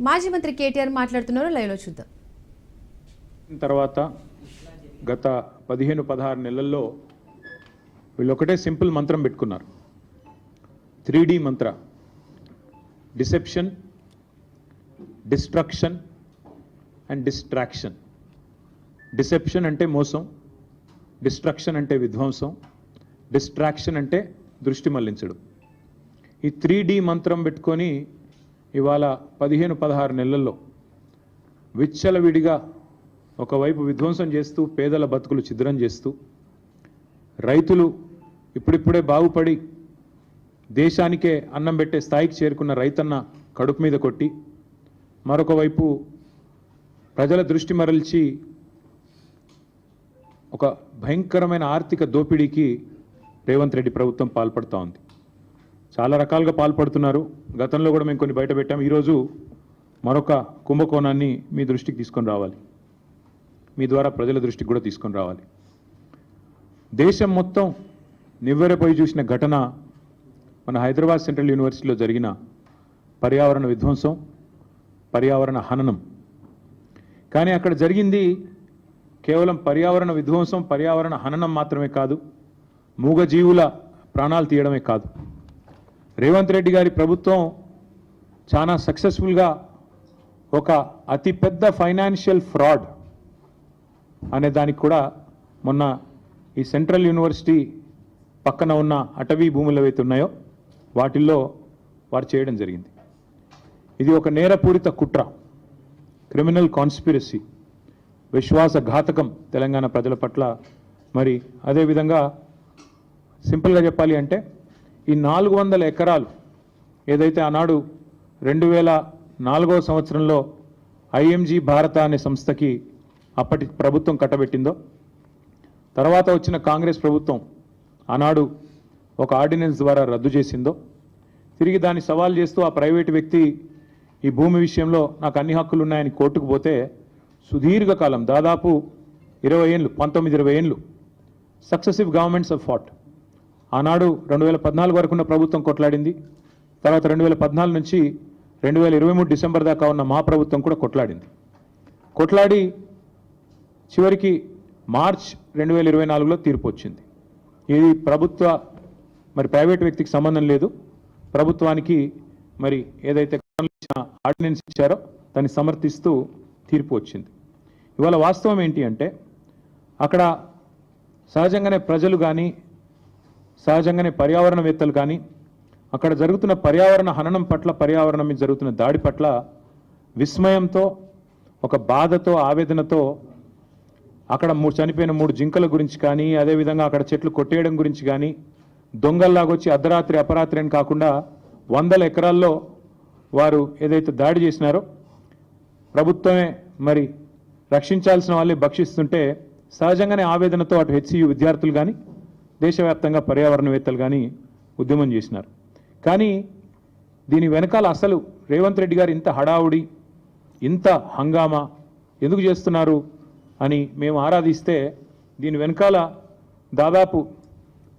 మాజీ మంత్రి కేటీఆర్ మాట్లాడుతున్నారు, లైవ్లో చూద్దాం. తర్వాత గత 15-16 నెలల్లో వీళ్ళు ఒకటే సింపుల్ మంత్రం పెట్టుకున్నారు. 3D Mantra: deception, destruction and distraction. Deception అంటే మోసం, డిస్ట్రక్షన్ అంటే విధ్వంసం, డిస్ట్రాక్షన్ అంటే దృష్టి మళ్లించడం. ఈ 3D మంత్రం పెట్టుకొని ఇవాళ 15-16 నెలల్లో విచ్చలవిడిగా ఒకవైపు విధ్వంసం చేస్తూ, పేదల బతుకులు ఛిద్రం చేస్తూ, రైతులు ఇప్పుడిప్పుడే బాగుపడి దేశానికే అన్నం పెట్టే స్థాయికి చేరుకున్న రైతన్న కడుపు మీద కొట్టి, మరొక వైపు ప్రజల దృష్టి మరల్చి ఒక భయంకరమైన ఆర్థిక దోపిడీకి రేవంత్ రెడ్డి ప్రభుత్వం పాల్పడుతూ ఉంది. చాలా రకాలుగా పాల్పడుతున్నారు. గతంలో కూడా మేము కొన్ని బయట పెట్టాం. ఈరోజు మరొక కుంభకోణాన్ని మీ దృష్టికి తీసుకొని రావాలి, మీ ద్వారా ప్రజల దృష్టికి కూడా తీసుకొని రావాలి. దేశం మొత్తం నివ్వెరపోయి చూసిన ఘటన మన హైదరాబాద్ సెంట్రల్ యూనివర్సిటీలో జరిగిన పర్యావరణ విధ్వంసం, పర్యావరణ హననం. కానీ అక్కడ జరిగింది కేవలం పర్యావరణ విధ్వంసం, పర్యావరణ హననం మాత్రమే కాదు, మూగజీవుల ప్రాణాలు తీయడమే కాదు. రేవంత్ రెడ్డి గారి ప్రభుత్వం చాలా సక్సెస్ఫుల్గా ఒక అతిపెద్ద ఫైనాన్షియల్ ఫ్రాడ్ అనే దానికి కూడా మొన్న ఈ సెంట్రల్ యూనివర్సిటీ పక్కన ఉన్న అటవీ భూములు ఏవైతే ఉన్నాయో వాటిల్లో వారు చేయడం జరిగింది. ఇది ఒక నేరపూరిత కుట్ర, క్రిమినల్ కాన్స్పిరసీ, విశ్వాసఘాతకం తెలంగాణ ప్రజల పట్ల. మరి అదేవిధంగా సింపుల్గా చెప్పాలి అంటే ఈ 400 ఎకరాలు ఏదైతే ఆనాడు 2004వ సంవత్సరంలో ఐఎంజీ భారత అనే సంస్థకి అప్పటి ప్రభుత్వం కట్టబెట్టిందో, తర్వాత వచ్చిన కాంగ్రెస్ ప్రభుత్వం ఆనాడు ఒక ఆర్డినెన్స్ ద్వారా రద్దు చేసిందో, తిరిగి దాన్ని సవాల్ చేస్తూ ఆ ప్రైవేటు వ్యక్తి ఈ భూమి విషయంలో నాకు అన్ని హక్కులు ఉన్నాయని కోర్టుకు పోతే సుదీర్ఘకాలం, దాదాపు 20 ఏళ్ళు, 19-20 ఏళ్ళు సక్సెసివ్ గవర్నమెంట్స్ ఆఫ్ ఫాట్. ఆనాడు 2014 వరకు ఉన్న ప్రభుత్వం కొట్లాడింది. తర్వాత 2014 నుంచి 2023 డిసెంబర్ దాకా ఉన్న మా ప్రభుత్వం కూడా కొట్లాడి చివరికి మార్చ్ 2024లో తీర్పు వచ్చింది. ఇది ప్రభుత్వ మరి ప్రైవేట్ వ్యక్తికి సంబంధం లేదు, ప్రభుత్వానికి మరి ఏదైతే ఆర్డినెన్స్ ఇచ్చారో దాన్ని సమర్థిస్తూ తీర్పు వచ్చింది. ఇవాళ వాస్తవం ఏంటి అంటే అక్కడ సహజంగానే ప్రజలు కానీ, సహజంగానే పర్యావరణవేత్తలు కానీ అక్కడ జరుగుతున్న పర్యావరణ హననం పట్ల, పర్యావరణం మీద జరుగుతున్న దాడి పట్ల విస్మయంతో, ఒక బాధతో, ఆవేదనతో అక్కడ చనిపోయిన 3 జింకల గురించి కానీ, అదేవిధంగా అక్కడ చెట్లు కొట్టేయడం గురించి కానీ, దొంగల్లాగొచ్చి అర్ధరాత్రి అపరాత్రి అని కాకుండా 100 ఎకరాల్లో వారు ఏదైతే దాడి చేసినారో ప్రభుత్వమే మరి రక్షించాల్సిన వాళ్ళే భక్షిస్తుంటే సహజంగానే ఆవేదనతో అటు హెచ్సియు విద్యార్థులు కానీ, దేశవ్యాప్తంగా పర్యావరణవేత్తలు కానీ ఉద్యమం చేసినారు. కానీ దీని వెనకాల అసలు రేవంత్ రెడ్డి గారు ఇంత హడావుడి, ఇంత హంగామా ఎందుకు చేస్తున్నారు అని మేము ఆరాధిస్తే దీని వెనకాల దాదాపు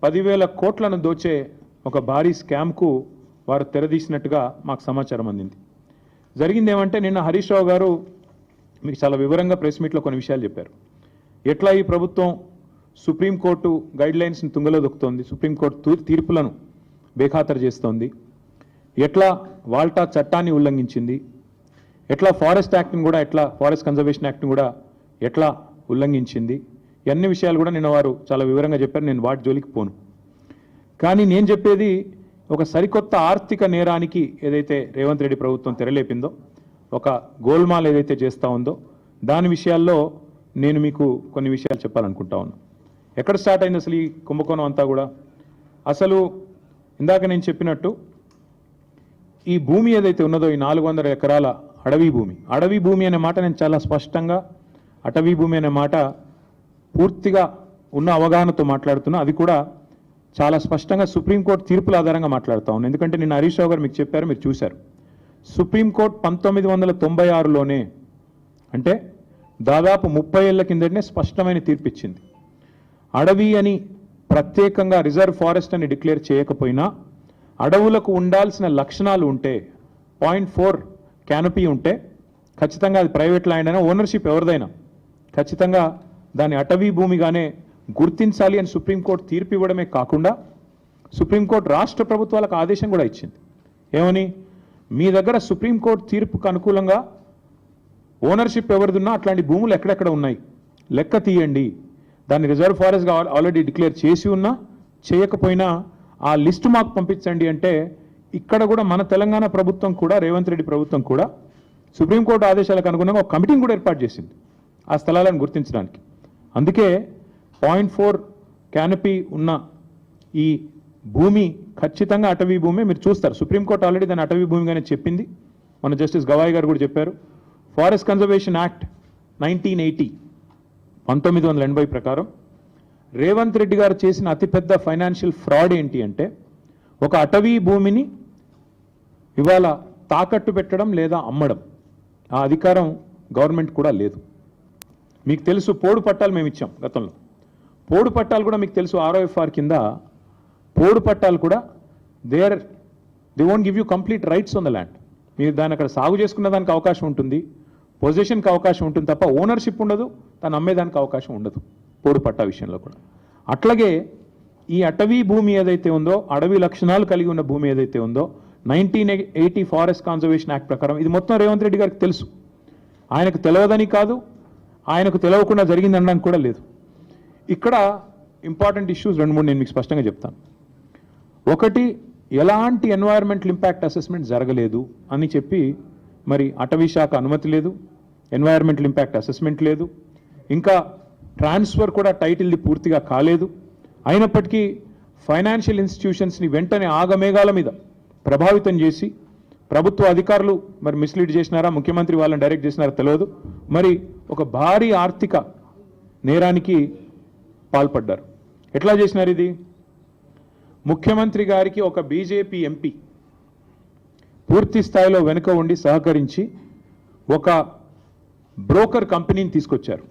10,000 కోట్లను దోచే ఒక భారీ స్కామ్కు వారు తెరదీసినట్టుగా మాకు సమాచారం అందింది. జరిగింది ఏమంటే నిన్న హరీష్ రావు గారు మీకు చాలా వివరంగా ప్రెస్ మీట్లో కొన్ని విషయాలు చెప్పారు. ఎట్లా ఈ ప్రభుత్వం సుప్రీంకోర్టు గైడ్లైన్స్ని తుంగలో దొక్కుతోంది, సుప్రీంకోర్టు తీర్పులను బేఖాతరు చేస్తోంది, ఎట్లా వాల్టా చట్టాన్ని ఉల్లంఘించింది, ఎట్లా ఫారెస్ట్ యాక్ట్ని కూడా, ఎట్లా ఫారెస్ట్ కన్జర్వేషన్ యాక్ట్ని కూడా ఎట్లా ఉల్లంఘించింది, ఇవన్నీ విషయాలు కూడా నిన్న వారు చాలా వివరంగా చెప్పారు. నేను వాటి జోలికి పోను. కానీ నేను చెప్పేది ఒక సరికొత్త ఆర్థిక నేరానికి ఏదైతే రేవంత్ రెడ్డి ప్రభుత్వం తెరలేపిందో, ఒక గోల్మాల్ ఏదైతే చేస్తూ ఉందో దాని విషయాల్లో నేను మీకు కొన్ని విషయాలు చెప్పాలనుకుంటా ఉన్నా. ఎక్కడ స్టార్ట్ అయింది అసలు ఈ కుంభకోణం అంతా కూడా? అసలు ఇందాక నేను చెప్పినట్టు ఈ భూమి ఏదైతే ఉన్నదో, ఈ 400 ఎకరాల అడవి భూమి అనే మాట నేను చాలా స్పష్టంగా, అటవీ భూమి అనే మాట పూర్తిగా ఉన్న అవగాహనతో మాట్లాడుతున్నా. అది కూడా చాలా స్పష్టంగా సుప్రీంకోర్టు తీర్పుల ఆధారంగా మాట్లాడుతూ ఉన్నాను. ఎందుకంటే నిన్న హరీష్ రావు గారు మీకు చెప్పారు, మీరు చూశారు. సుప్రీంకోర్టు 1996లోనే, అంటే దాదాపు 30 ఏళ్ల కిందటనే స్పష్టమైన తీర్పు ఇచ్చింది. అడవి అని ప్రత్యేకంగా రిజర్వ్ ఫారెస్ట్ అని డిక్లేర్ చేయకపోయినా అడవులకు ఉండాల్సిన లక్షణాలు ఉంటే 0.4 క్యానపీ ఉంటే ఖచ్చితంగా అది ప్రైవేట్ ల్యాండ్ అయినా ఓనర్షిప్ ఎవరిదైనా ఖచ్చితంగా దాన్ని అటవీ భూమిగానే గుర్తించాలి అని సుప్రీంకోర్టు తీర్పు ఇవ్వడమే కాకుండా సుప్రీంకోర్టు రాష్ట్ర ప్రభుత్వాలకు ఆదేశం కూడా ఇచ్చింది. ఏమని? మీ దగ్గర సుప్రీంకోర్టు తీర్పుకు అనుకూలంగా ఓనర్షిప్ ఎవరిదున్నా అట్లాంటి భూములు ఎక్కడెక్కడ ఉన్నాయి లెక్క తీయండి, దాన్ని రిజర్వ్ ఫారెస్ట్గా ఆల్రెడీ డిక్లేర్ చేసి ఉన్నా చేయకపోయినా ఆ లిస్టు మాకు పంపించండి అంటే ఇక్కడ కూడా మన తెలంగాణ ప్రభుత్వం కూడా రేవంత్ రెడ్డి ప్రభుత్వం కూడా సుప్రీంకోర్టు ఆదేశాలకు అనుగుణంగా ఒక కమిటీని కూడా ఏర్పాటు చేసింది ఆ స్థలాలను గుర్తించడానికి. అందుకే 0.4 క్యానపీ ఉన్న ఈ భూమి ఖచ్చితంగా అటవీ భూమి. మీరు చూస్తారు సుప్రీంకోర్టు ఆల్రెడీ దాన్ని అటవీ భూమిగానే చెప్పింది. మన జస్టిస్ గవాయ్ గారు కూడా చెప్పారు. ఫారెస్ట్ కన్జర్వేషన్ యాక్ట్ 1980 1980 ప్రకారం రేవంత్ రెడ్డి గారు చేసిన అతిపెద్ద ఫైనాన్షియల్ ఫ్రాడ్ ఏంటి అంటే ఒక అటవీ భూమిని ఇవాళ తాకట్టు పెట్టడం లేదా అమ్మడం ఆ అధికారం గవర్నమెంట్ కూడా లేదు. మీకు తెలుసు పోడు పట్టాలు మేము ఇచ్చాం గతంలో. పోడు పట్టాలు కూడా మీకు తెలుసు ROFR కింద పోడు పట్టాలు కూడా they won't give you complete rights on the land. మీరు దాన్ని అక్కడ సాగు చేసుకున్న దానికి అవకాశం ఉంటుంది, పొజిషన్కి అవకాశం ఉంటుంది తప్ప ఓనర్షిప్ ఉండదు, దాన్ని అమ్మేదానికి అవకాశం ఉండదు పోడు పట్టా విషయంలో కూడా. అట్లాగే ఈ అటవీ భూమి ఏదైతే ఉందో అడవి లక్షణాలు కలిగి ఉన్న భూమి ఏదైతే ఉందో 1980 ఫారెస్ట్ కన్జర్వేషన్ యాక్ట్ ప్రకారం ఇది మొత్తం రేవంత్ రెడ్డి గారికి తెలుసు. ఆయనకు తెలియదని కాదు, ఆయనకు తెలియకుండా జరిగిందనడానికి కూడా లేదు. ఇక్కడ ఇంపార్టెంట్ ఇష్యూస్ 2-3 నేను మీకు స్పష్టంగా చెప్తాను. ఒకటి, ఎలాంటి ఎన్వైరన్మెంటల్ ఇంపాక్ట్ అసెస్మెంట్ జరగలేదు అని చెప్పి మరి అటవీ శాఖ అనుమతి లేదు, ఎన్వైరన్మెంటల్ ఇంపాక్ట్ అసెస్మెంట్ లేదు, ఇంకా ట్రాన్స్ఫర్ కూడా టైటిల్ది పూర్తిగా కాలేదు. అయినప్పటికీ ఫైనాన్షియల్ ఇన్స్టిట్యూషన్స్ని వెంటనే ఆగమేఘాల మీద ప్రభావితం చేసి ప్రభుత్వ అధికారులు మరి మిస్లీడ్ చేసినారా, ముఖ్యమంత్రి వాళ్ళని డైరెక్ట్ చేసినారా తెలియదు, మరి ఒక భారీ ఆర్థిక నేరానికి పాల్పడ్డారు. ఎట్లా చేసినారు ఇది? ముఖ్యమంత్రి గారికి ఒక బీజేపీ ఎంపీ పూర్తి స్థాయిలో వెనుక ఉండి సహకరించి ఒక బ్రోకర్ కంపెనీని తీసుకొచ్చారు.